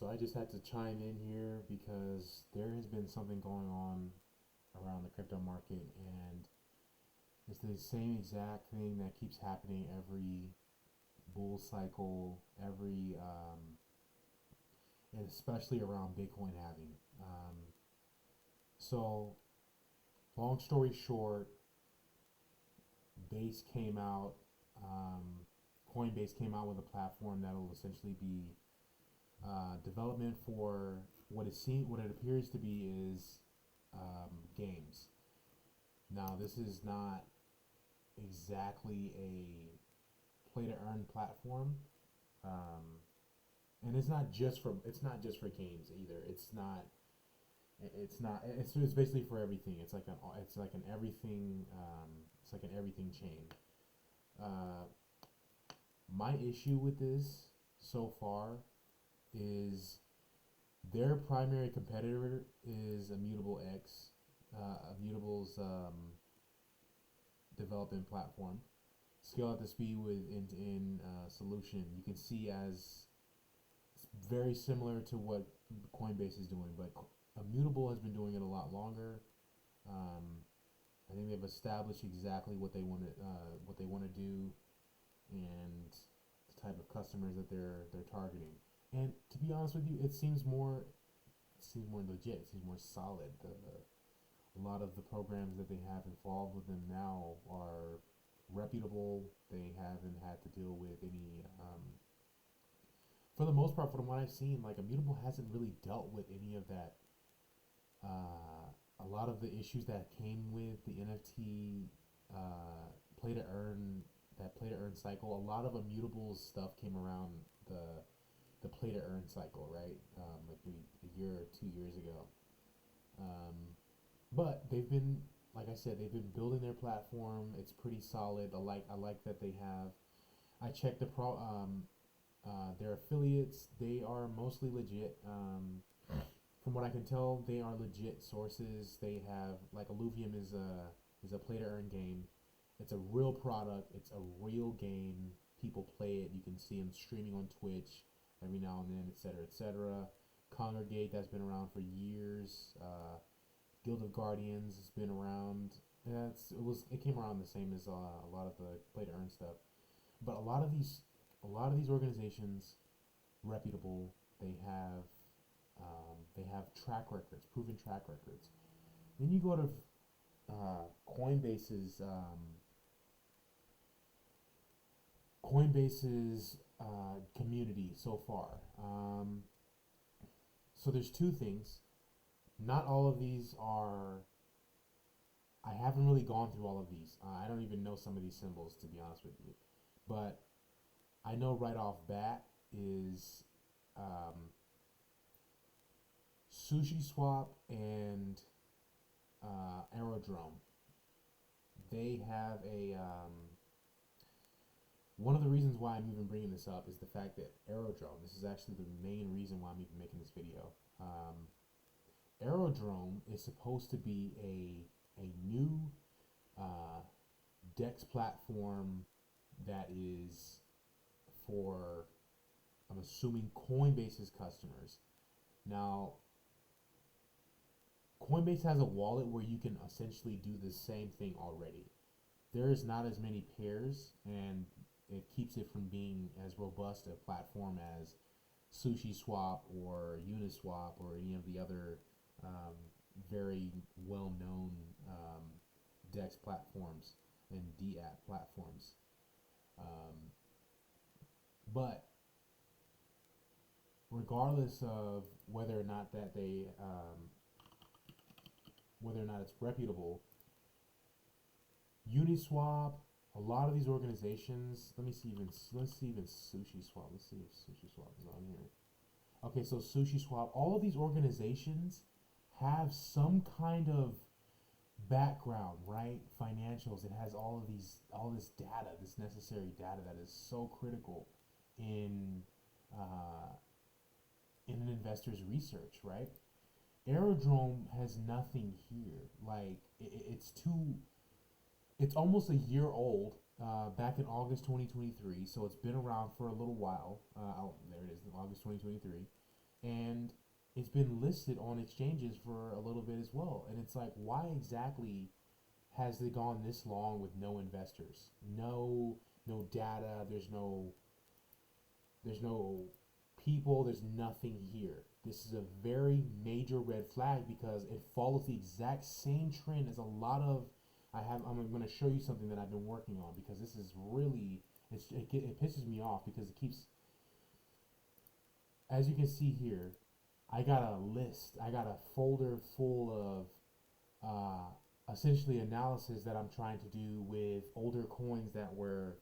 So I just had to chime in here because there has been something going on around the crypto market, and it's the same exact thing that keeps happening every bull cycle, and especially around Bitcoin halving. So, long story short, Base came out. Um, Coinbase came out with a platform that will essentially be development for what it appears to be is games. Now, this is not exactly a play to earn platform, um, and it's not just for games either. It's basically for everything. It's like an everything chain. Uh, my issue with this so far is their primary competitor is Immutable X, Immutable's development platform. Scale at the speed with end-to-end solution. You can see as very similar to what Coinbase is doing, but Immutable has been doing it a lot longer. Um, I think they've established exactly what they want to do, and the type of customers that they're targeting. And to be honest with you, it seems more legit. It seems more solid. A lot of the programs that they have involved with them now are reputable. They haven't had to deal with any, for the most part, from what I've seen, like Immutable hasn't really dealt with any of that. A lot of the issues that came with the NFT play to earn play to earn cycle. A lot of Immutable's stuff came around the play to earn cycle, right? Like maybe a year or 2 years ago. Um, but like I said, they've been building their platform. It's pretty solid. I like that they have. I checked their affiliates. They are mostly legit. From what I can tell, they are legit sources. They have like Illuvium is a play to earn game. It's a real product. It's a real game. People play it. You can see them streaming on Twitch every now and then, etc., etc. Congregate, that's been around for years. Guild of Guardians has been around. Yeah, it came around the same as a lot of the play to earn stuff. But a lot of these organizations, reputable. They have track records, proven track records. Then you go to uh, Coinbase's um, Coinbase's community so far. So there's two things. Not all of these are. I haven't really gone through all of these. I don't even know some of these symbols, to be honest with you. But I know right off bat is um, Sushi Swap and Aerodrome. They have a one of the reasons why I'm even bringing this up is the fact that Aerodrome. This is actually the main reason why I'm even making this video. Aerodrome is supposed to be a new uh, Dex platform that is for, I'm assuming, Coinbase's customers. Now, Coinbase has a wallet where you can essentially do the same thing already. There is not as many pairs, and it keeps it from being as robust a platform as Sushi Swap or Uniswap or any of the other um, very well known um, DEX platforms and DApp platforms. Um, but regardless of whether or not it's reputable, Uniswap, a lot of these organizations. Let's see even Sushi Swap. Let's see if Sushi Swap is on here. Okay, so Sushi Swap, all of these organizations have some kind of background, right? Financials. It has all this data, this necessary data that is so critical in uh, in an investor's research, right? Aerodrome has nothing here. Like it's almost a year old. Back in August 2023, so it's been around for a little while. Oh, there it is, August 2023. and it's been listed on exchanges for a little bit as well. And it's like, why exactly has it gone this long with no investors, no data? There's no people. There's nothing here. This is a very major red flag because it follows the exact same trend as a lot of. I'm going to show you something that I've been working on because this is really it pisses me off because it keeps, as you can see here, I got a list. I got a folder full of essentially analysis that I'm trying to do with older coins that were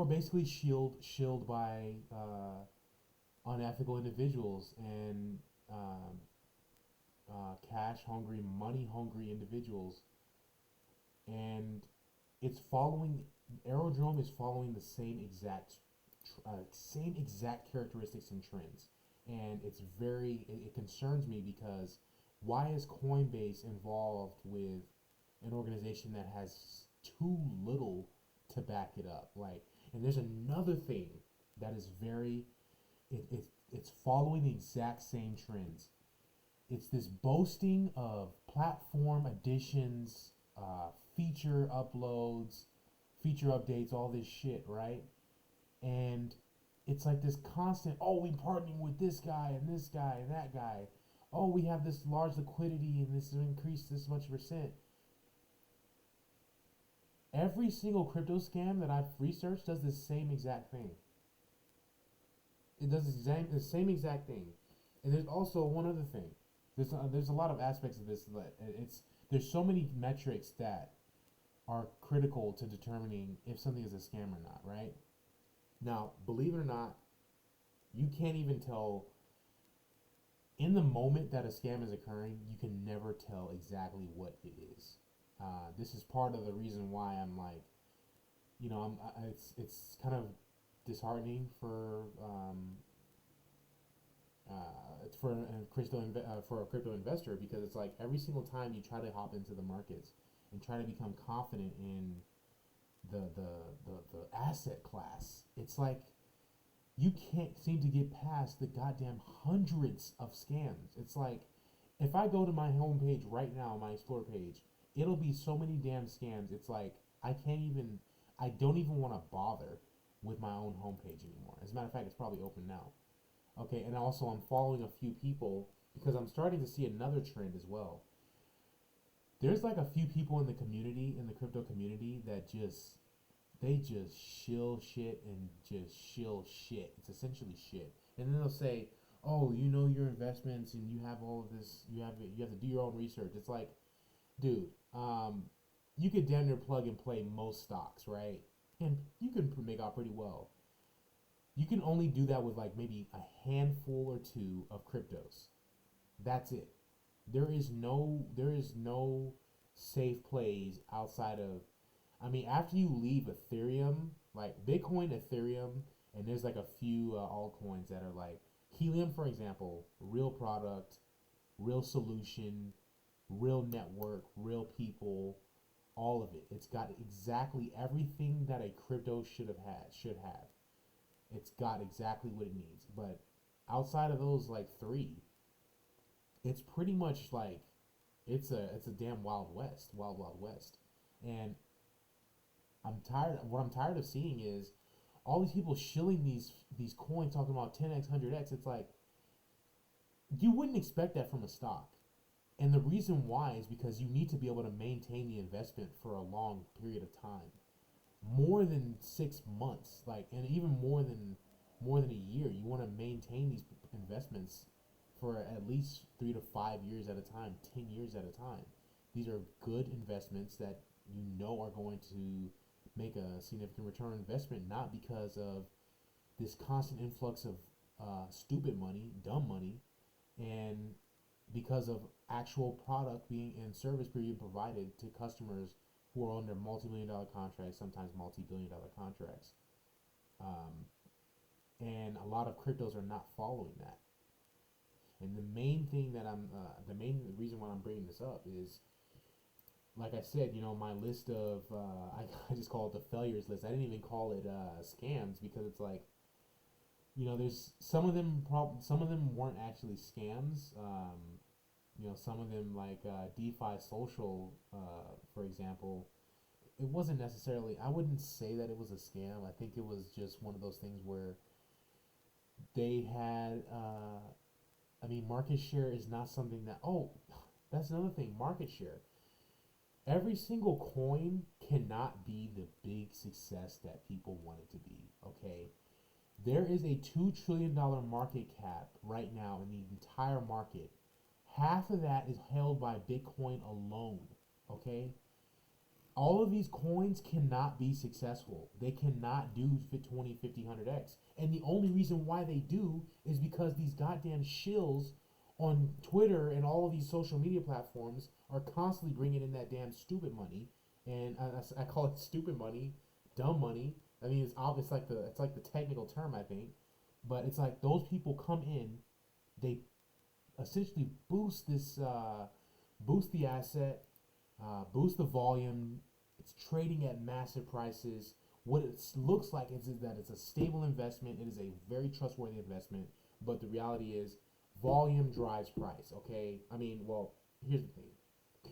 basically shilled by unethical individuals and cash hungry, money hungry individuals, and it's following. Aerodrome is following the same exact characteristics and trends, and it concerns me because why is Coinbase involved with an organization that has too little to back it up? Like, and there's another thing that is very it's following the exact same trends. It's this boasting of platform additions, feature uploads, feature updates, all this shit, right? And it's like this constant, oh, we partnering with this guy and this guy and that guy. Oh, we have this large liquidity and this increased this much percent. Every single crypto scam that I've researched does the same exact thing. It does the same exact thing. And there's also one other thing. There's a lot of aspects of this that there's so many metrics that are critical to determining if something is a scam or not, right? Now, believe it or not, you can't even tell in the moment that a scam is occurring. You can never tell exactly what it is. This is part of the reason why I'm like, it's kind of disheartening for a crypto investor because it's like every single time you try to hop into the markets and try to become confident in the asset class, it's like you can't seem to get past the goddamn hundreds of scams. It's like if I go to my homepage right now, my explore page, it'll be so many damn scams. It's like I don't even want to bother with my own homepage anymore. As a matter of fact, it's probably open now. Okay, and also I'm following a few people because I'm starting to see another trend as well. There's like a few people in the community, in the crypto community, that they just shill shit and just shill shit. It's essentially shit. And then they'll say, "Oh, you know your investments and you have all of this. You have to do your own research." It's like, dude, you could damn near plug and play most stocks, right? And you can make out pretty well. You can only do that with like maybe a handful or two of cryptos. That's it. There is no safe plays outside of, I mean, after you leave Ethereum, like Bitcoin, Ethereum, and there's like a few altcoins that are like Helium, for example, real product, real solution, real network, real people, all of it. It's got exactly everything that a crypto should have. It's got exactly what it needs. But outside of those like three, it's pretty much like it's a damn wild west. And what I'm tired of seeing is all these people shilling these coins talking about 10x, 100x. It's like you wouldn't expect that from a stock. And the reason why is because you need to be able to maintain the investment for a long period of time, more than 6 months, like, and even more than a year. You want to maintain these investments for at least 3 to 5 years at a time, 10 years at a time. These are good investments that you know are going to make a significant return on investment, not because of this constant influx of stupid money, dumb money, and because of actual product being and service being provided to customers who are under multi-million-dollar contracts, sometimes multi-billion-dollar contracts. Um, and a lot of cryptos are not following that. And the main reason why I'm bringing this up is, like I said, my list of, I just call it the failures list. I didn't even call it scams because it's like, there's some of them weren't actually scams. Some of them like DeFi Social, for example, it wasn't necessarily. I wouldn't say that it was a scam. I think it was just one of those things where they had. I mean, market share is not something that. Oh, that's another thing. Market share. Every single coin cannot be the big success that people want it to be. Okay, there is a $2 trillion market cap right now in the entire market. Half of that is held by Bitcoin alone. Okay, all of these coins cannot be successful. They cannot do 20, 50, 100x. And the only reason why they do is because these goddamn shills on Twitter and all of these social media platforms are constantly bringing in that damn stupid money. And I call it stupid money, dumb money. I mean, it's like the technical term, I think. But it's like those people come in, they essentially boost the asset, boost the volume. It's trading at massive prices. What it looks like is that it's a stable investment. It is a very trustworthy investment. But the reality is, volume drives price. Okay, I mean, well, here's the thing.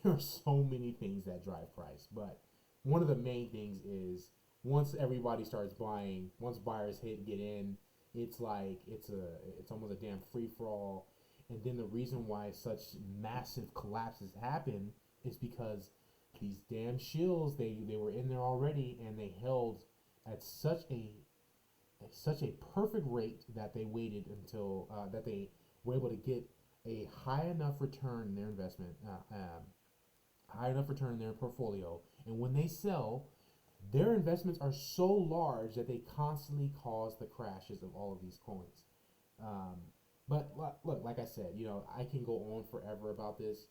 There are so many things that drive price, but one of the main things is once everybody starts buying, once buyers get in, it's like it's almost a damn free for all. And then the reason why such massive collapses happen is because these damn shills they were in there already and they held at such a perfect rate that they waited until that they were able to get a high enough return in their investment, high enough return in their portfolio, and when they sell, their investments are so large that they constantly cause the crashes of all of these coins. Um, but look, like I said, I can go on forever about this.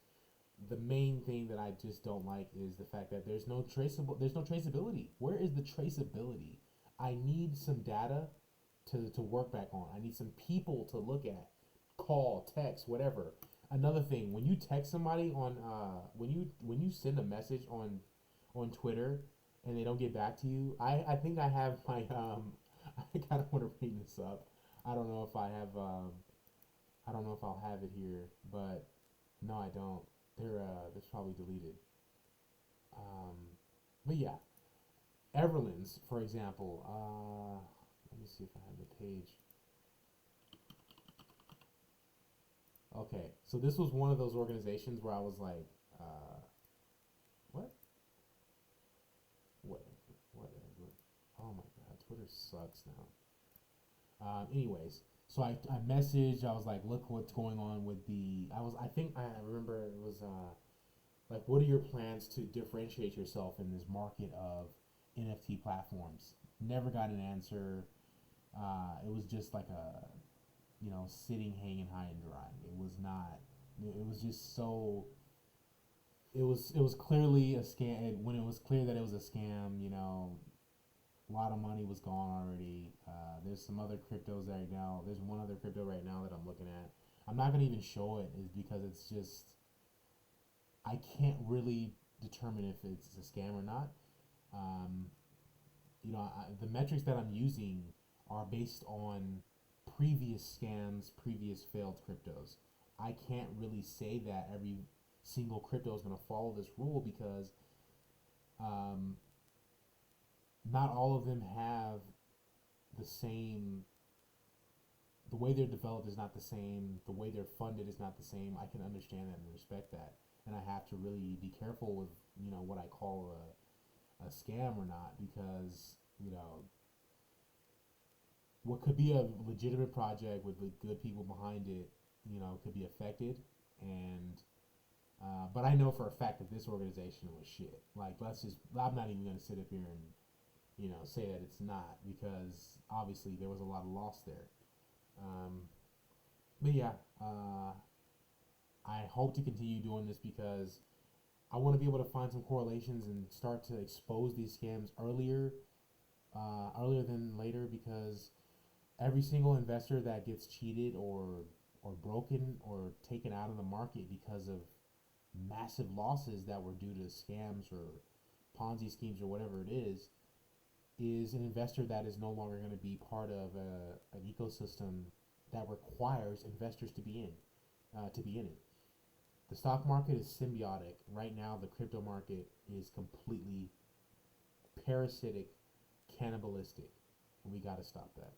The main thing that I just don't like is the fact that there's no traceability. Where is the traceability? I need some data to work back on. I need some people to look at, call, text, whatever. Another thing, when you text somebody on when you send a message on Twitter and they don't get back to you, I think I have my I kind of want to bring this up. I don't know if I have I don't know if I'll have it here, but no, I don't. It's probably deleted. Um, but yeah, Everlands, for example. Let me see if I have the page. Okay, so this was one of those organizations where I was like, what? Whatever. Oh my god, Twitter sucks now. Anyways, so I messaged. I was like, look what's going on with the. I think I remember it was like, what are your plans to differentiate yourself in this market of NFT platforms? Never got an answer. It was just like a, sitting hanging high and dry. It was not. It was just so. It was clearly a scam. When it was clear that it was a scam, a lot of money was gone already. There's some other cryptos right now. There's one other crypto right now that I'm looking at. I'm not gonna even show it, is because it's just I can't really determine if it's a scam or not. Um, the metrics that I'm using are based on previous scams, previous failed cryptos. I can't really say that every single crypto is going to follow this rule because um, not all of them have the same. The way they're developed is not the same. The way they're funded is not the same. I can understand that and respect that, and I have to really be careful with what I call a scam or not, because what could be a legitimate project with good people behind it, could be affected. And but I know for a fact that this organization was shit. Like, I'm not even gonna sit up here and say that it's not, because obviously there was a lot of loss there. Um, but yeah, I hope to continue doing this because I want to be able to find some correlations and start to expose these scams earlier than later, because every single investor that gets cheated or broken or taken out of the market because of massive losses that were due to scams or Ponzi schemes or whatever it is, is an investor that is no longer going to be part of an ecosystem that requires investors to be in it. The stock market is symbiotic. Right now, the crypto market is completely parasitic, cannibalistic, and we got to stop that.